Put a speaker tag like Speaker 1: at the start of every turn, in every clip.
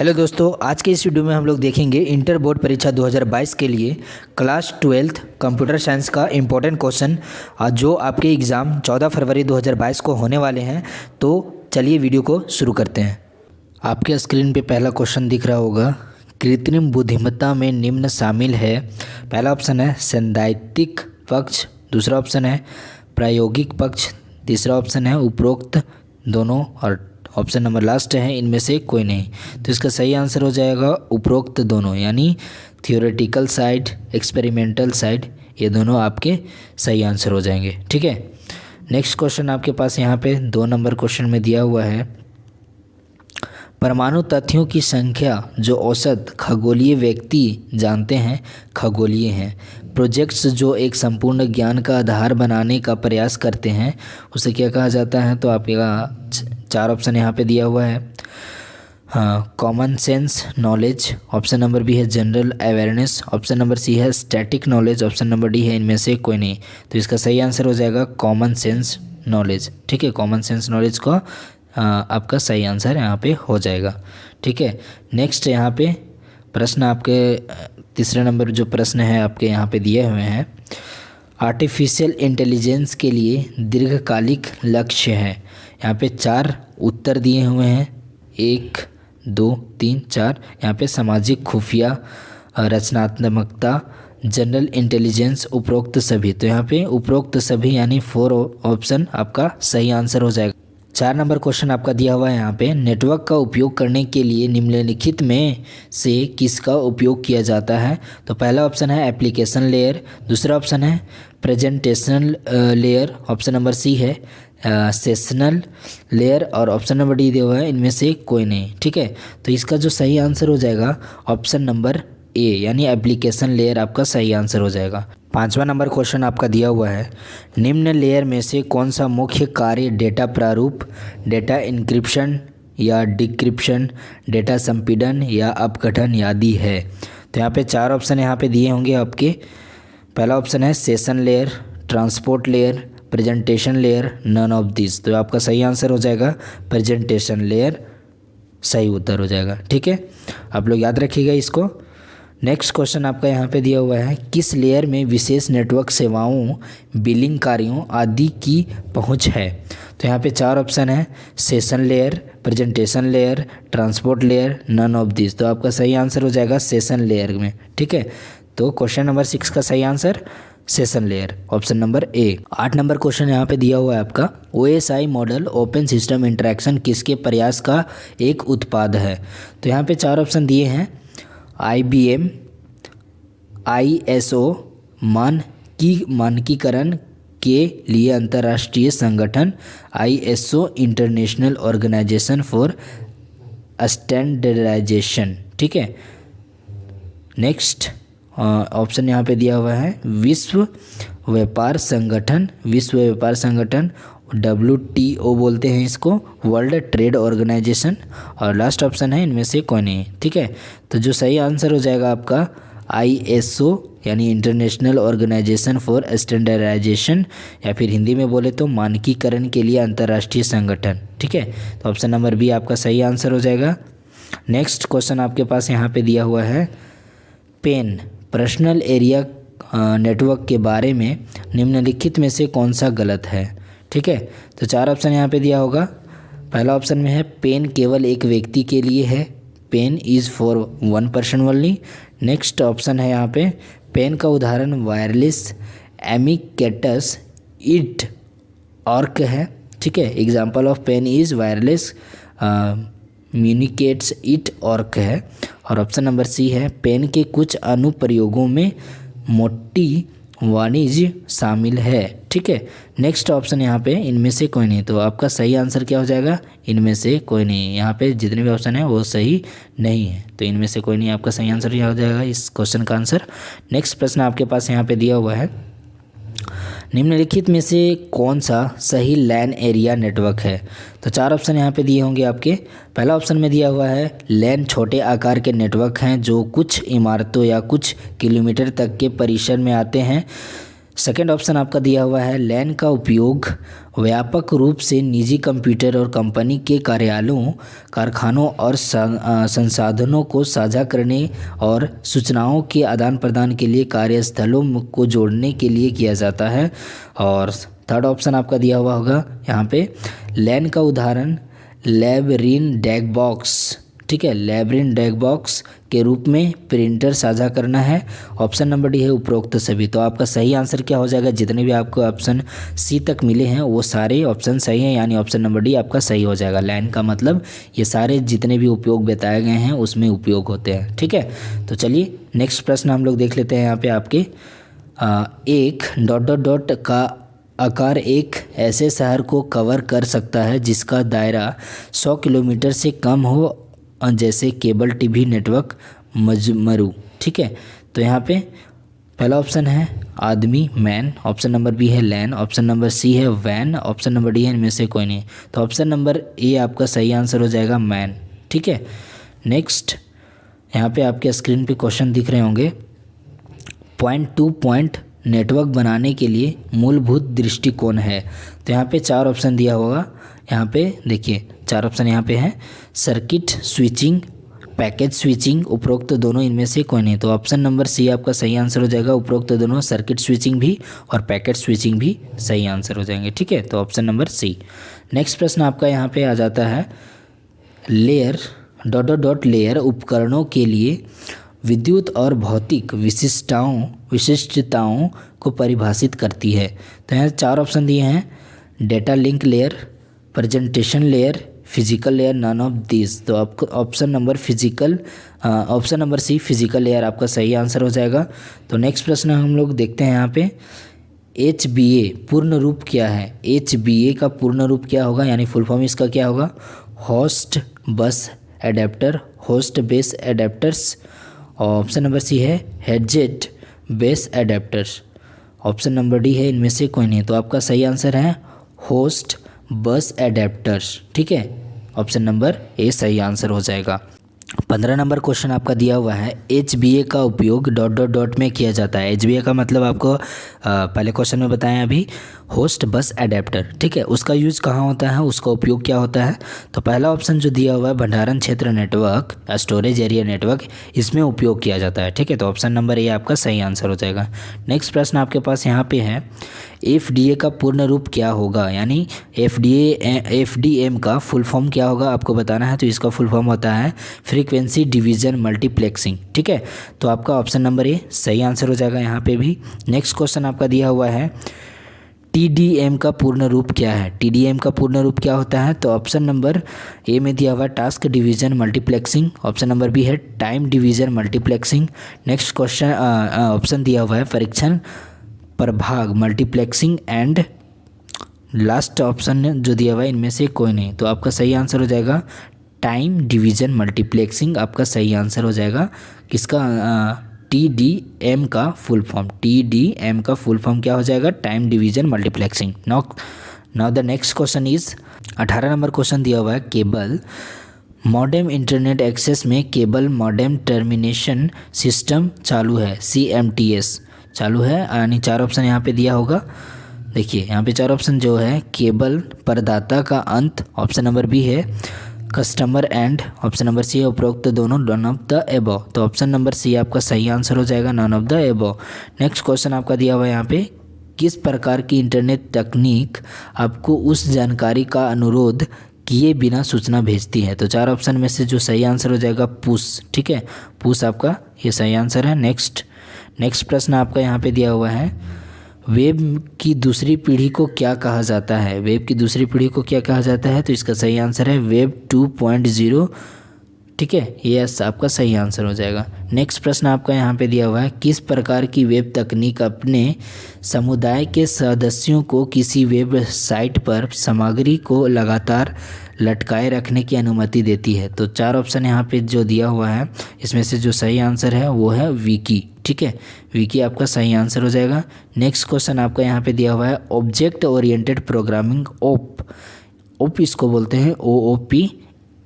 Speaker 1: Hello दोस्तों, आज के इस वीडियो में हम लोग देखेंगे इंटर बोर्ड परीक्षा 2022 के लिए क्लास 12th कंप्यूटर साइंस का इम्पोर्टेंट क्वेश्चन जो आपके एग्ज़ाम 14 फरवरी 2022 को होने वाले हैं। तो चलिए वीडियो को शुरू करते हैं। आपके स्क्रीन पे पहला क्वेश्चन दिख रहा होगा, कृत्रिम बुद्धिमत्ता में निम्न शामिल है। पहला ऑप्शन है सैद्धांतिक पक्ष, दूसरा ऑप्शन है प्रायोगिक पक्ष, तीसरा ऑप्शन है उपरोक्त दोनों और ऑप्शन नंबर लास्ट है इनमें से कोई नहीं। तो इसका सही आंसर हो जाएगा उपरोक्त दोनों, यानी थियोरेटिकल साइड, एक्सपेरिमेंटल साइड, ये दोनों आपके सही आंसर हो जाएंगे। ठीक है, नेक्स्ट क्वेश्चन आपके पास यहाँ पे 2 नंबर क्वेश्चन में दिया हुआ है, परमाणु तथ्यों की संख्या जो औसत खगोलीय व्यक्ति जानते हैं खगोलीय हैं। प्रोजेक्ट्स जो एक संपूर्ण ज्ञान का आधार बनाने का प्रयास करते हैं उसे क्या कहा जाता है। तो आपका 4 ऑप्शन यहाँ पे दिया हुआ है। हाँ, common sense knowledge, option number B है general awareness, option number C है static knowledge, option number D है इनमें से कोई नहीं। तो इसका सही आंसर हो जाएगा कॉमन सेंस नॉलेज। ठीक है, कॉमन सेंस नॉलेज का आपका सही आंसर यहाँ पे हो जाएगा। ठीक है, नेक्स्ट यहाँ पे प्रश्न आपके तीसरे नंबर जो प्रश्न है आपके यहाँ पे दिए हुए हैं, आर्टिफिशियल इंटेलिजेंस के लिए दीर्घकालिक लक्ष्य है। यहाँ पे 4 उत्तर दिए हुए हैं, 1 2 3 4। यहाँ पे सामाजिक खुफिया, रचनात्मकता, जनरल इंटेलिजेंस, उपरोक्त सभी। तो यहाँ पे उपरोक्त सभी यानी 4 ऑप्शन आपका सही आंसर हो जाएगा। 4 नंबर क्वेश्चन आपका दिया हुआ है यहाँ पे, नेटवर्क का उपयोग करने के लिए निम्नलिखित में से किसका उपयोग किया जाता है। तो पहला ऑप्शन है एप्लीकेशन लेयर, दूसरा ऑप्शन है presentation layer, option number C है सेशनल लेयर और ऑप्शन नंबर डी दिया हुआ है इनमें से कोई नहीं। ठीक है, तो इसका जो सही आंसर हो जाएगा ऑप्शन नंबर ए यानी एप्लीकेशन लेयर आपका सही आंसर हो जाएगा। 5वां नंबर क्वेश्चन आपका दिया हुआ है, निम्न लेयर में से कौन सा मुख्य कार्य डेटा प्रारूप, डेटा इंक्रिप्शन या डिक्रिप्शन, डेटा संपीड़न या अपघटन आदि है। तो यहाँ पे 4 ऑप्शन यहाँ पे दिए होंगे आपके। पहला ऑप्शन है session layer, transport layer, presentation layer, none of this. तो आपका सही आंसर हो जाएगा प्रेजेंटेशन लेयर, सही उत्तर हो जाएगा। ठीक है, आप लोग याद रखिएगा इसको। नेक्स्ट क्वेश्चन आपका यहाँ पे दिया हुआ है, किस लेयर में विशेष नेटवर्क सेवाओं, बिलिंग कार्यों आदि की पहुँच है। तो यहाँ पे 4 ऑप्शन है session layer, presentation layer, transport layer, none of this. तो आपका सही आंसर हो जाएगा सेशन लेयर में। ठीक है, तो क्वेश्चन नंबर 6 का सही answer session layer, option number A. 8 number question यहाँ पे दिया हुआ है आपका, OSI model open system interaction किसके प्रयास का एक उत्पाद है। तो यहाँ पे 4 ऑप्शन दिए हैं, IBM, ISO मानकीकरण के लिए अंतर्राष्ट्रीय संगठन, ISO International Organization for Standardization. ठीक है, नेक्स्ट ऑप्शन यहाँ पे दिया हुआ है विश्व व्यापार संगठन, विश्व व्यापार संगठन WTO बोलते हैं इसको, वर्ल्ड ट्रेड ऑर्गेनाइजेशन, और लास्ट ऑप्शन है इनमें से कोई नहीं। ठीक है, तो जो सही आंसर हो जाएगा आपका ISO यानी इंटरनेशनल ऑर्गेनाइजेशन फॉर स्टैंडर्डाइजेशन, या फिर हिंदी में बोले तो मानकीकरण के लिए अंतर्राष्ट्रीय संगठन। ठीक है, तो ऑप्शन नंबर बी आपका सही आंसर हो जाएगा। नेक्स्ट क्वेश्चन आपके पास यहाँ पे दिया हुआ है, पेन पर्सनल एरिया नेटवर्क के बारे में निम्नलिखित में से कौन सा गलत है। ठीक है, तो 4 ऑप्शन यहाँ पे दिया होगा। पहला ऑप्शन में है पेन केवल एक व्यक्ति के लिए है, pen is for 1 person only. Next option है यहाँ पे पेन का उदाहरण वायरलेस एमिकेटस इट ऑर्क है। ठीक है, example of pen is wireless communicates it work है। और ऑप्शन नंबर सी है पेन के कुछ अनुप्रयोगों में मोटी वाणिज्य शामिल है। ठीक है, नेक्स्ट ऑप्शन यहाँ पे इनमें से कोई नहीं। तो आपका सही आंसर क्या हो जाएगा, इनमें से कोई नहीं। यहाँ पे जितने भी ऑप्शन है वो सही नहीं है, तो इनमें से कोई नहीं आपका सही आंसर क्या हो जाएगा इस क्वेश्चन का आंसर। नेक्स्ट प्रश्न आपके पास यहाँ पे दिया हुआ है, निम्नलिखित में से कौन सा सही लैन एरिया नेटवर्क है। तो 4 ऑप्शन यहाँ पे दिए होंगे आपके। पहला ऑप्शन में दिया हुआ है लैन छोटे आकार के नेटवर्क हैं जो कुछ इमारतों या कुछ किलोमीटर तक के परिसर में आते हैं। सेकेंड ऑप्शन आपका दिया हुआ है लैन का उपयोग व्यापक रूप से निजी कंप्यूटर और कंपनी के कार्यालयों, कारखानों और संसाधनों को साझा करने और सूचनाओं के आदान प्रदान के लिए कार्यस्थलों को जोड़ने के लिए किया जाता है। और थर्ड ऑप्शन आपका दिया हुआ होगा यहाँ पे लैन का उदाहरण लैबरिन डैग बॉक्स, ठीक है, लैबरिन डैग बॉक्स के रूप में प्रिंटर साझा करना है। ऑप्शन नंबर डी है उपरोक्त सभी। तो आपका सही आंसर क्या हो जाएगा, जितने भी आपको ऑप्शन सी तक मिले हैं वो सारे ऑप्शन सही हैं, यानी ऑप्शन नंबर डी आपका सही हो जाएगा। लैन का मतलब ये सारे जितने भी उपयोग बताए गए हैं उसमें उपयोग होते हैं, ठीक है। तो चलिए नेक्स्ट प्रश्न हम लोग देख लेते हैं। यहाँ पे आपके एक ... का आकार एक ऐसे शहर को कवर कर सकता है जिसका दायरा 100 किलोमीटर से कम हो, जैसे केबल टीवी नेटवर्क मजमरू, ठीक है। तो यहाँ पे पहला ऑप्शन है आदमी मैन, ऑप्शन नंबर बी है लैन, ऑप्शन नंबर सी है वैन, ऑप्शन नंबर डी है इनमें से कोई नहीं। तो ऑप्शन नंबर ए आपका सही आंसर हो जाएगा मैन, ठीक है। नेक्स्ट यहाँ पे आपके स्क्रीन पे क्वेश्चन दिख रहे होंगे। पॉइंट टू पॉइंट नेटवर्क बनाने के लिए मूलभूत दृष्टिकोण है। तो यहाँ पे 4 ऑप्शन दिया होगा। यहाँ पे देखिए 4 ऑप्शन यहाँ पे हैं सर्किट स्विचिंग, पैकेज स्विचिंग, उपरोक्त दोनों इनमें से कोई नहीं। तो ऑप्शन नंबर सी आपका सही आंसर हो जाएगा। उपरोक्त दोनों सर्किट स्विचिंग भी और पैकेट स्विचिंग भी सही आंसर हो जाएंगे, ठीक है। तो ऑप्शन नंबर सी। नेक्स्ट प्रश्न आपका यहाँ पे आ जाता है लेयर ... लेयर उपकरणों के लिए विद्युत और भौतिक विशिष्टताओं को परिभाषित करती है। तो यहाँ 4 ऑप्शन दिए हैं data link layer, presentation layer, physical layer, none of this. तो आपको option number C physical layer आपका सही आंसर हो जाएगा। तो नेक्स्ट प्रश्न हम लोग देखते हैं यहाँ पे HBA पूर्ण रूप क्या है। HBA का पूर्ण रूप क्या होगा, यानी फुल फॉर्म इसका क्या होगा, host bus adapter, host base adapters. Option number C है headset base adapters, option number D है इनमें से कोई नहीं। तो आपका सही आंसर है होस्ट बस एडेप्टर्स, ठीक है। ऑप्शन नंबर ए सही आंसर हो जाएगा। 15 नंबर क्वेश्चन आपका दिया हुआ है HBA का उपयोग ... में किया जाता है। HBA का मतलब आपको पहले क्वेश्चन में बताएं अभी, होस्ट बस एडेप्टर, ठीक है। उसका यूज़ कहाँ होता है, उसका उपयोग क्या होता है। तो पहला ऑप्शन जो दिया हुआ है भंडारण क्षेत्र नेटवर्क, स्टोरेज एरिया नेटवर्क, इसमें उपयोग किया जाता है, ठीक है। तो ऑप्शन नंबर ए आपका सही आंसर हो जाएगा। नेक्स्ट प्रश्न आपके पास यहाँ पे है FDA का पूर्ण रूप क्या होगा, यानी FDM का फुल फॉर्म क्या होगा आपको बताना है। तो इसका फुल फॉर्म होता है फ्रीक्वेंसी डिवीज़न मल्टीप्लेक्सिंग, ठीक है। तो आपका ऑप्शन नंबर ए सही आंसर हो जाएगा यहाँ पे भी। नेक्स्ट क्वेश्चन आपका दिया हुआ है TDM का पूर्ण रूप क्या है। TDM का पूर्ण रूप क्या होता है। तो ऑप्शन नंबर ए में दिया हुआ है task division multiplexing, option number B है time division multiplexing. Next question option दिया हुआ है परीक्षण प्रभाग मल्टीप्लेक्सिंग एंड लास्ट ऑप्शन जो दिया हुआ है इनमें से कोई नहीं। तो आपका सही आंसर हो जाएगा टाइम डिवीज़न मल्टीप्लेक्सिंग आपका सही आंसर हो जाएगा। किसका TDM का फुल फॉर्म, TDM का फुल फॉर्म क्या हो जाएगा, time division multiplexing. Now the next question is 18 number question दिया हुआ है केबल मॉडेम इंटरनेट एक्सेस में केबल मॉडेम टर्मिनेशन सिस्टम चालू है, CMTS चालू है, यानी 4 ऑप्शन यहाँ पे दिया होगा। देखिए यहाँ पे 4 ऑप्शन जो है केबल प्रदाता का अंत, ऑप्शन नंबर बी है customer end, option number C है उपरोक्त दोनों, नन ऑफ द एबव। तो ऑप्शन नंबर सी आपका सही आंसर हो जाएगा, none of the above. Next question आपका दिया हुआ है यहाँ पे किस प्रकार की इंटरनेट तकनीक आपको उस जानकारी का अनुरोध किए बिना सूचना भेजती है। तो 4 ऑप्शन में से जो सही आंसर हो जाएगा पुश, ठीक है, पुश आपका ये सही आंसर है। नेक्स्ट प्रश्न आपका यहाँ पे दिया हुआ है वेब की दूसरी पीढ़ी को क्या कहा जाता है। वेब की दूसरी पीढ़ी को क्या कहा जाता है। तो इसका सही आंसर है वेब 2.0, ठीक है, ये आपका सही आंसर हो जाएगा। नेक्स्ट प्रश्न आपका यहाँ पे दिया हुआ है किस प्रकार की वेब तकनीक अपने समुदाय के सदस्यों को किसी वेब साइट पर सामग्री को लगातार लटकाए रखने की अनुमति देती है। तो 4 ऑप्शन यहाँ पे जो दिया हुआ है इसमें से जो सही आंसर है वो है विकी, ठीक है, विकी आपका सही आंसर हो जाएगा। नेक्स्ट क्वेश्चन आपका यहाँ पे दिया हुआ है ऑब्जेक्ट ओरिएंटेड प्रोग्रामिंग ओप इसको बोलते हैं, OOP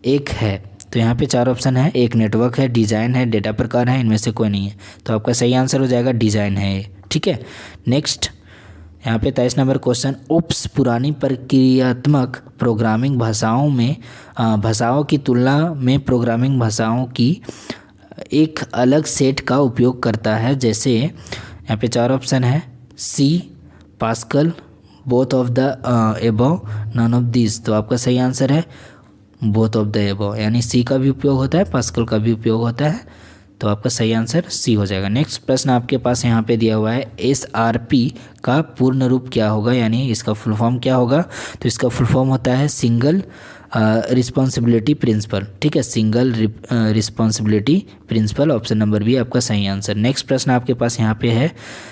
Speaker 1: एक है। तो यहाँ पे 4 ऑप्शन है, एक नेटवर्क है, डिज़ाइन है, डेटा प्रकार है, इनमें से कोई नहीं है। तो आपका सही आंसर हो जाएगा डिज़ाइन है, ठीक है। नेक्स्ट यहाँ पे 23 नंबर क्वेश्चन, उप्स पुरानी प्रक्रियात्मक प्रोग्रामिंग भाषाओं में भाषाओं की तुलना में प्रोग्रामिंग भाषाओं की एक अलग सेट का उपयोग करता है। जैसे यहाँ पे 4 ऑप्शन है, C, Pascal, both of the above, none of this. तो आपका सही आंसर है बोथ ऑफ द एबव, यानी सी का भी उपयोग होता है, पास्कल का भी उपयोग होता है। तो आपका सही आंसर सी हो जाएगा। नेक्स्ट प्रश्न आपके पास यहाँ पे दिया हुआ है, SRP का पूर्ण रूप क्या होगा, यानी इसका फुल फॉर्म क्या होगा। तो इसका फुल फॉर्म होता है सिंगल रिस्पॉन्सिबिलिटी प्रिंसिपल। ठीक है, single responsibility principle, option number B आपका सही आंसर। नेक्स्ट प्रश्न आपके पास यहाँ पे है,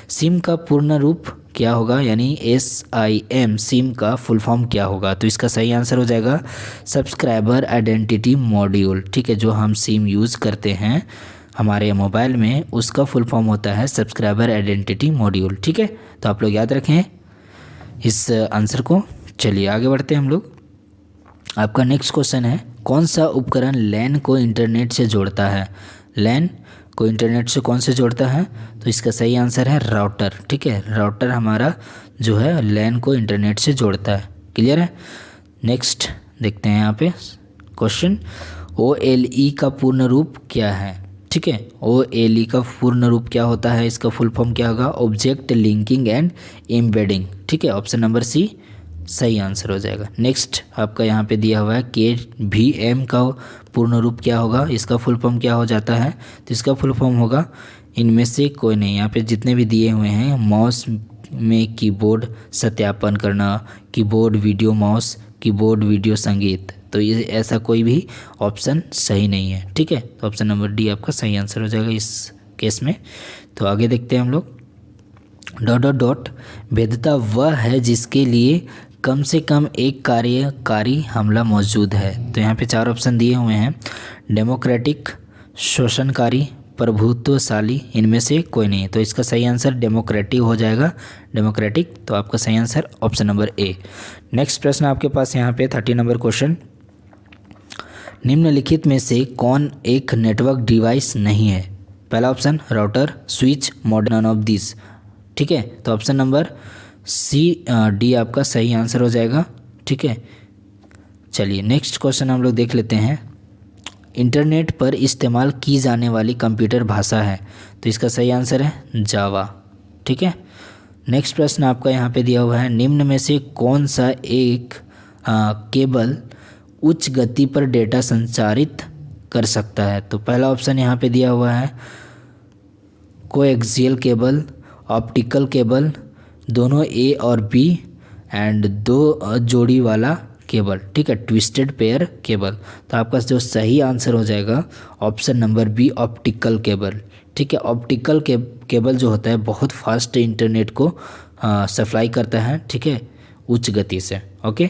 Speaker 1: सिम का पूर्ण रूप क्या होगा, यानी SIM, सिम का फुल फॉर्म क्या होगा। तो इसका सही आंसर हो जाएगा सब्सक्राइबर आइडेंटिटी मॉड्यूल। ठीक है, जो हम सिम यूज़ करते हैं हमारे मोबाइल में, उसका फुल फॉर्म होता है सब्सक्राइबर आइडेंटिटी मॉड्यूल। ठीक है, तो आप लोग याद रखें इस आंसर को। चलिए आगे बढ़ते हैं हम लोग। आपका नेक्स्ट क्वेश्चन है, कौन सा उपकरण लैन को इंटरनेट से जोड़ता है। लैन को इंटरनेट से कौन से जोड़ता है। तो इसका सही आंसर है राउटर। ठीक है, राउटर हमारा जो है लैन को इंटरनेट से जोड़ता है। क्लियर है। नेक्स्ट देखते हैं यहाँ पे क्वेश्चन, OLE का पूर्ण रूप क्या है। ठीक है, OLE का पूर्ण रूप क्या होता है, इसका फुल फॉर्म क्या होगा, ऑब्जेक्ट लिंकिंग एंड एम्बेडिंग। ठीक है, ऑप्शन नंबर सी सही आंसर हो जाएगा। नेक्स्ट आपका यहाँ पे दिया हुआ है, KVM का पूर्ण रूप क्या होगा, इसका फुल फॉर्म क्या हो जाता है। तो इसका फुल फॉर्म होगा इनमें से कोई नहीं। यहाँ पे जितने भी दिए हुए हैं, माउस में कीबोर्ड सत्यापन करना, keyboard video mouse, keyboard video संगीत, तो ये ऐसा कोई भी ऑप्शन सही नहीं है। ठीक है, तो ऑप्शन नंबर डी आपका सही आंसर हो जाएगा इस केस में। तो आगे देखते हैं हम लोग, डॉट डॉट डॉट भेद्यता वह है जिसके लिए कम से कम एक कार्यकारी हमला मौजूद है। तो यहाँ पे 4 ऑप्शन दिए हुए हैं, डेमोक्रेटिक, शोषणकारी, प्रभुत्वशाली, इनमें से कोई नहीं। तो इसका सही आंसर डेमोक्रेटिक हो जाएगा, डेमोक्रेटिक। तो आपका सही answer option number A. Next प्रश्न आपके पास यहाँ पे 30 नंबर क्वेश्चन, निम्नलिखित में से कौन एक नेटवर्क डिवाइस नहीं है। पहला option router, switch, modem, none of this. ठीक है, तो ऑप्शन नंबर डी आपका सही आंसर हो जाएगा। ठीक है, चलिए नेक्स्ट क्वेश्चन हम लोग देख लेते हैं, इंटरनेट पर इस्तेमाल की जाने वाली कंप्यूटर भाषा है। तो इसका सही आंसर है जावा। ठीक है, नेक्स्ट प्रश्न आपका यहाँ पे दिया हुआ है, निम्न में से कौन सा एक केबल उच्च गति पर डेटा संचारित कर सकता है। तो पहला ऑप्शन यहाँ पे दिया हुआ है कोएक्सियल केबल, ऑप्टिकल केबल, दोनों ए और बी, एंड 2 जोड़ी वाला केबल। ठीक है, ट्विस्टेड पेयर केबल। तो आपका जो सही आंसर हो जाएगा option number B, optical cable. ठीक है, ऑप्टिकल केबल जो होता है बहुत फास्ट इंटरनेट को सप्लाई करता है। ठीक है, उच्च गति से। ओके,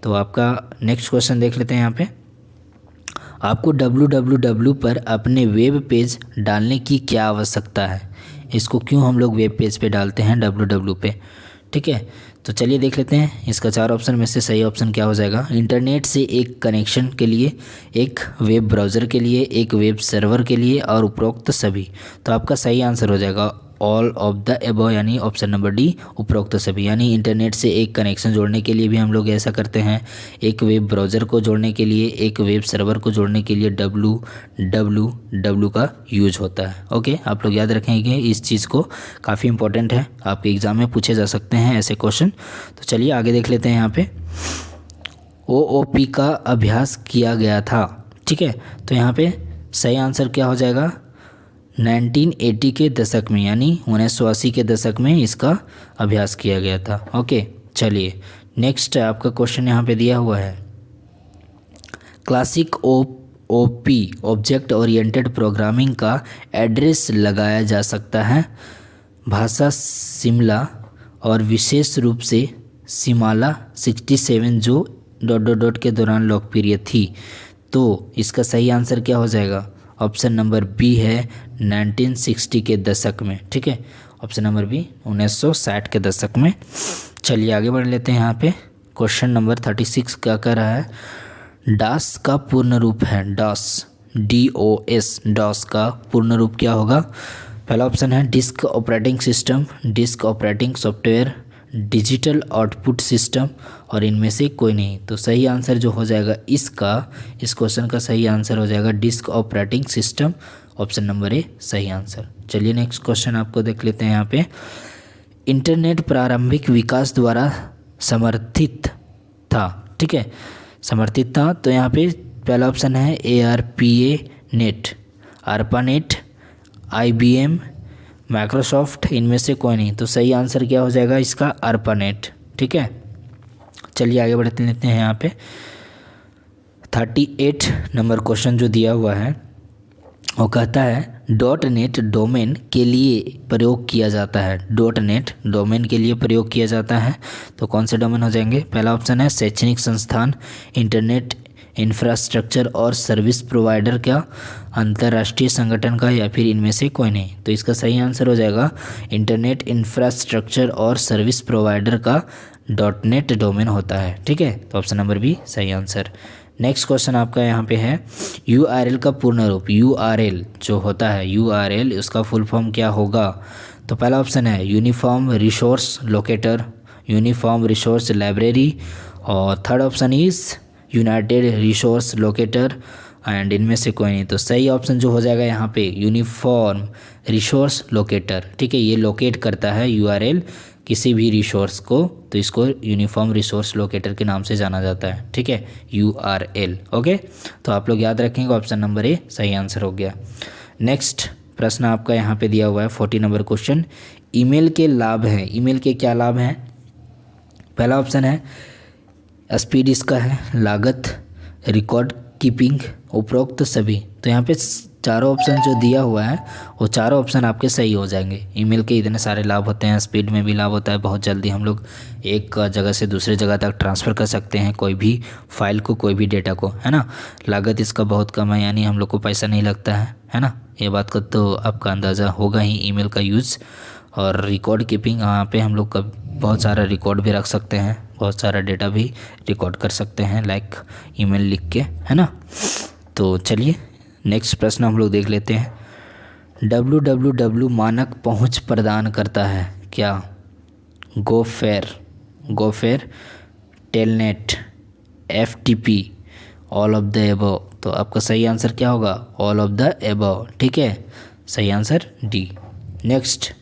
Speaker 1: तो आपका नेक्स्ट क्वेश्चन देख लेते हैं यहाँ पे, आपको www पर अपने वेब पेज डालने की क्या आवश्यकता है। इसको क्यों हम लोग वेब पेज पे डालते हैं www पे। ठीक है, तो चलिए देख लेते हैं इसका 4 ऑप्शन में से सही ऑप्शन क्या हो जाएगा। इंटरनेट से एक कनेक्शन के लिए, एक वेब ब्राउज़र के लिए, एक वेब सर्वर के लिए और उपरोक्त सभी। तो आपका सही आंसर हो जाएगा ऑल ऑफ द एबव, यानी ऑप्शन नंबर डी, उपरोक्त सभी। यानी इंटरनेट से एक कनेक्शन जोड़ने के लिए भी हम लोग ऐसा करते हैं, एक वेब ब्राउज़र को जोड़ने के लिए, एक वेब सर्वर को जोड़ने के लिए www का यूज होता है। ओके, आप लोग याद रखेंगे इस चीज़ को, काफ़ी इंपॉर्टेंट है, आपके एग्ज़ाम में पूछे जा सकते हैं ऐसे क्वेश्चन। तो चलिए आगे देख लेते हैं यहाँ पे, OOP का अभ्यास किया गया था। ठीक है, तो यहाँ पे सही आंसर क्या हो जाएगा, 1980 के दशक में, यानी 1980 के दशक में इसका अभ्यास किया गया था। ओके, चलिए नेक्स्ट आपका क्वेश्चन यहाँ पे दिया हुआ है, classic OOP object oriented programming का एड्रेस लगाया जा सकता है भाषा शिमला और विशेष रूप से शिमाला 67 जो ... के दौरान लोकप्रिय थी। तो इसका सही आंसर क्या हो जाएगा, ऑप्शन नंबर बी है 1960 के दशक में। ठीक है, ऑप्शन नंबर बी 1960 के दशक में। चलिए आगे बढ़ लेते हैं यहाँ पे, क्वेश्चन नंबर 36 क्या कह रहा है, डास का पूर्ण रूप है, डास, DOS, डास का पूर्ण रूप क्या होगा। पहला ऑप्शन है disk operating system, disk operating software, digital output system और इनमें से कोई नहीं। तो सही आंसर जो हो जाएगा इसका, इस क्वेश्चन का सही आंसर हो जाएगा disk operating system, option number A सही आंसर। चलिए नेक्स्ट क्वेश्चन आपको देख लेते हैं यहाँ पे। इंटरनेट प्रारंभिक विकास द्वारा समर्थित था, ठीक है, समर्थित था। तो यहाँ पे पहला ऑप्शन है ARPA net, ARPANET, IBM, Microsoft, इनमें से कोई नहीं। तो सही आंसर क्या हो जाएगा इसका, ARPANET, ठीक है। चलिए आगे बढ़ते लेते हैं। यहाँ पे 38 नंबर क्वेश्चन जो दिया हुआ है वो कहता है .NET डोमेन के लिए प्रयोग किया जाता है। .NET डोमेन के लिए प्रयोग किया जाता है तो कौन से डोमेन हो जाएंगे। पहला ऑप्शन है शैक्षणिक संस्थान, इंटरनेट इंफ्रास्ट्रक्चर और सर्विस प्रोवाइडर का, अंतर्राष्ट्रीय संगठन का, या फिर इनमें से कोई नहीं। तो इसका सही आंसर हो जाएगा इंटरनेट इंफ्रास्ट्रक्चर और सर्विस प्रोवाइडर का .NET डोमेन होता है, ठीक है। तो ऑप्शन नंबर बी सही आंसर। नेक्स्ट क्वेश्चन आपका यहाँ पे है URL का पूर्ण रूप। URL जो होता है, URL उसका फुल फॉर्म क्या होगा। तो पहला ऑप्शन है uniform resource locator, uniform resource library, और third option is united resource locator, and इनमें से कोई नहीं। तो सही ऑप्शन जो हो जाएगा यहाँ पे यूनिफॉर्म रिसोर्स लोकेटर, ठीक है। ये लोकेट करता है URL किसी भी रिसोर्स को, तो इसको यूनिफॉर्म रिसोर्स लोकेटर के नाम से जाना जाता है, ठीक है, URL, ओके। तो आप लोग याद रखेंगे ऑप्शन नंबर ए सही आंसर हो गया। नेक्स्ट प्रश्न आपका यहाँ पे दिया हुआ है 40 नंबर क्वेश्चन। ईमेल के लाभ हैं, ईमेल के क्या लाभ हैं। पहला ऑप्शन है स्पीड इसका है, लागत, रिकॉर्ड कीपिंग, उपरोक्त सभी। तो यहाँ पे चारों ऑप्शन जो दिया हुआ है वो चारों ऑप्शन आपके सही हो जाएंगे। ईमेल के इतने सारे लाभ होते हैं, स्पीड में भी लाभ होता है, बहुत जल्दी हम लोग एक जगह से दूसरे जगह तक ट्रांसफ़र कर सकते हैं कोई भी फाइल को, कोई भी डेटा को, है ना। लागत इसका बहुत कम है, यानी हम लोग को पैसा नहीं लगता है ना। ये बात का तो आपका अंदाज़ा होगा ही ईमेल का यूज़। और रिकॉर्ड कीपिंग, यहाँ पे हम लोग बहुत सारा रिकॉर्ड भी रख सकते हैं, बहुत सारा डेटा भी रिकॉर्ड कर सकते हैं, लाइक ईमेल लिख के, है ना। तो चलिए नेक्स्ट प्रश्न हम लोग देख लेते हैं। www मानक पहुंच प्रदान करता है क्या। Gopher, Telnet, FTP, all of the above. तो आपका सही आंसर क्या होगा, ऑल ऑफ द एबव, ठीक है, सही आंसर डी। नेक्स्ट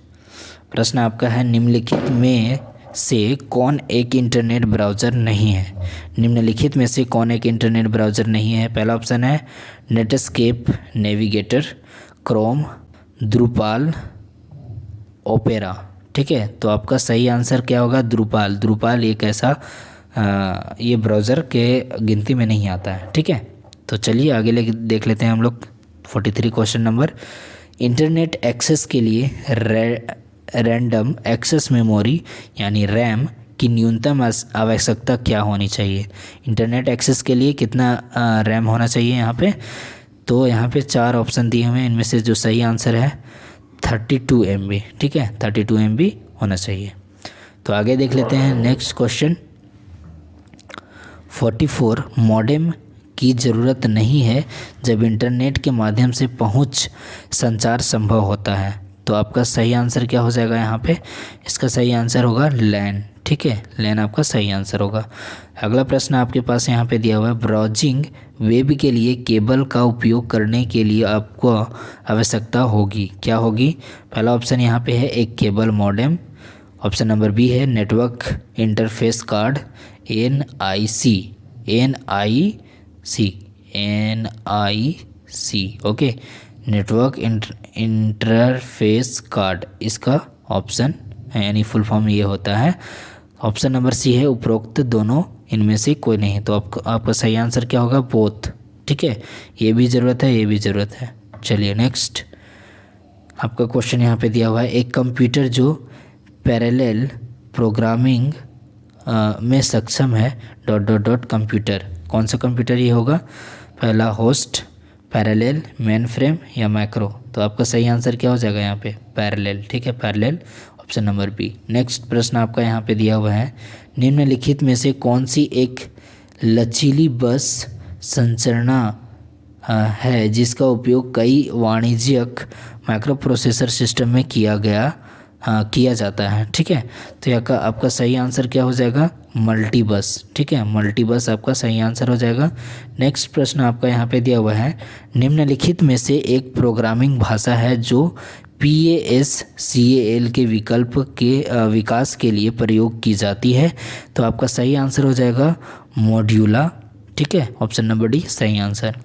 Speaker 1: प्रश्न आपका है निम्नलिखित में से कौन एक इंटरनेट ब्राउज़र नहीं है। निम्नलिखित में से कौन एक इंटरनेट ब्राउज़र नहीं है। पहला ऑप्शन है नेटस्केप नेविगेटर, क्रोम, द्रुपाल, ओपेरा, ठीक है। तो आपका सही आंसर क्या होगा, द्रुपाल। द्रुपाल एक ऐसा ये ब्राउज़र के गिनती में नहीं आता है, ठीक है। तो चलिए आगे देख लेते हैं हम लोग 43 क्वेश्चन नंबर। इंटरनेट एक्सेस के लिए रैंडम एक्सेस मेमोरी यानी रैम की न्यूनतम आवश्यकता क्या होनी चाहिए। इंटरनेट एक्सेस के लिए कितना रैम होना चाहिए यहाँ पे। तो यहाँ पे 4 ऑप्शन दिए हुए हैं, इनमें से जो सही आंसर है 32 MB, ठीक है, 32 MB होना चाहिए। तो आगे देख लेते हैं नेक्स्ट क्वेश्चन 44। मॉडेम की ज़रूरत नहीं है जब इंटरनेट के माध्यम से पहुंच संचार संभव होता है। तो आपका सही आंसर क्या हो जाएगा यहाँ पे, इसका सही आंसर होगा लैन, ठीक है, लैन आपका सही आंसर होगा। अगला प्रश्न आपके पास यहाँ पे दिया हुआ है ब्राउजिंग वेब के लिए केबल का उपयोग करने के लिए आपको आवश्यकता होगी, क्या होगी। पहला ऑप्शन यहाँ पे है एक cable modem, option number B है network interface card, NIC, okay, network interface card इसका ऑप्शन है, यानी फुल फॉर्म ये होता है। ऑप्शन नंबर सी है उपरोक्त दोनों इनमें से कोई नहीं। तो आपका सही आंसर क्या होगा, बोथ, ठीक है, ये भी ज़रूरत है, ये भी ज़रूरत है। चलिए नेक्स्ट आपका क्वेश्चन यहाँ पे दिया हुआ है एक कंप्यूटर जो पैरेलल प्रोग्रामिंग में सक्षम है ... कंप्यूटर, कौन सा कंप्यूटर ये होगा। पहला होस्ट, पैरेलल, मेन फ्रेम या मैक्रो। तो आपका सही आंसर क्या हो जाएगा यहाँ पे, पैरेलल, ठीक है, parallel, option number B. Next प्रश्न आपका यहाँ पे दिया हुआ है निम्नलिखित में से कौन सी एक लचीली बस संरचना है जिसका उपयोग कई वाणिज्यिक माइक्रोप्रोसेसर सिस्टम में किया किया जाता है। ठीक है, तो यहाँ का आपका सही आंसर क्या हो जाएगा? मल्टी बस। ठीक है, मल्टी बस आपका सही आंसर हो जाएगा। नेक्स्ट प्रश्न आपका यहाँ पे दिया हुआ है, निम्नलिखित में से एक प्रोग्रामिंग भाषा है जो PASCAL के विकल्प के विकास के लिए प्रयोग की जाती है। तो आपका सही आंसर हो जाएगा मॉड्यूला। ठीक है, ऑप्शन नंबर डी सही आंसर।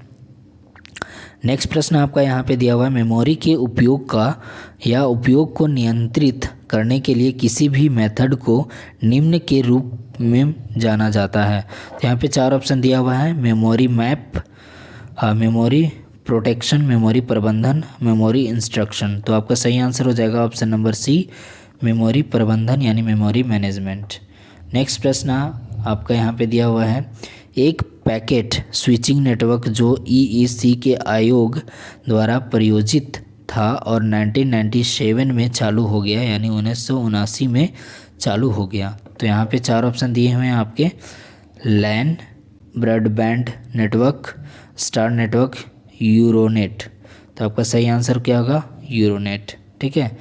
Speaker 1: नेक्स्ट प्रश्न आपका यहाँ पे दिया हुआ है, मेमोरी के उपयोग का या उपयोग को नियंत्रित करने के लिए किसी भी मेथड को निम्न के रूप में जाना जाता है। तो यहाँ पे 4 ऑप्शन दिया हुआ है, memory map, memory protection, memory प्रबंधन, मेमोरी इंस्ट्रक्शन। तो आपका सही आंसर हो जाएगा ऑप्शन नंबर सी, मेमोरी प्रबंधन यानी मेमोरी मैनेजमेंट। नेक्स्ट प्रश्न आपका यहाँ पे दिया हुआ है, एक पैकेट स्विचिंग नेटवर्क जो EEC के आयोग द्वारा प्रायोजित था और 1997 में चालू हो गया, यानी 1979 में चालू हो गया। तो यहाँ पे 4 ऑप्शन दिए हुए हैं आपके, LAN, broadband network, star network, Euronet. तो आपका सही आंसर क्या होगा? यूरोनेट। ठीक है,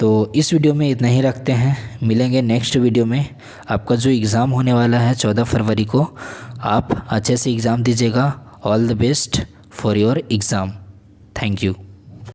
Speaker 1: तो इस वीडियो में इतना ही रखते हैं, मिलेंगे नेक्स्ट वीडियो में। आपका जो एग्ज़ाम होने वाला है 14 फरवरी को, आप अच्छे से एग्ज़ाम दीजिएगा। All the best for your exam. Thank you.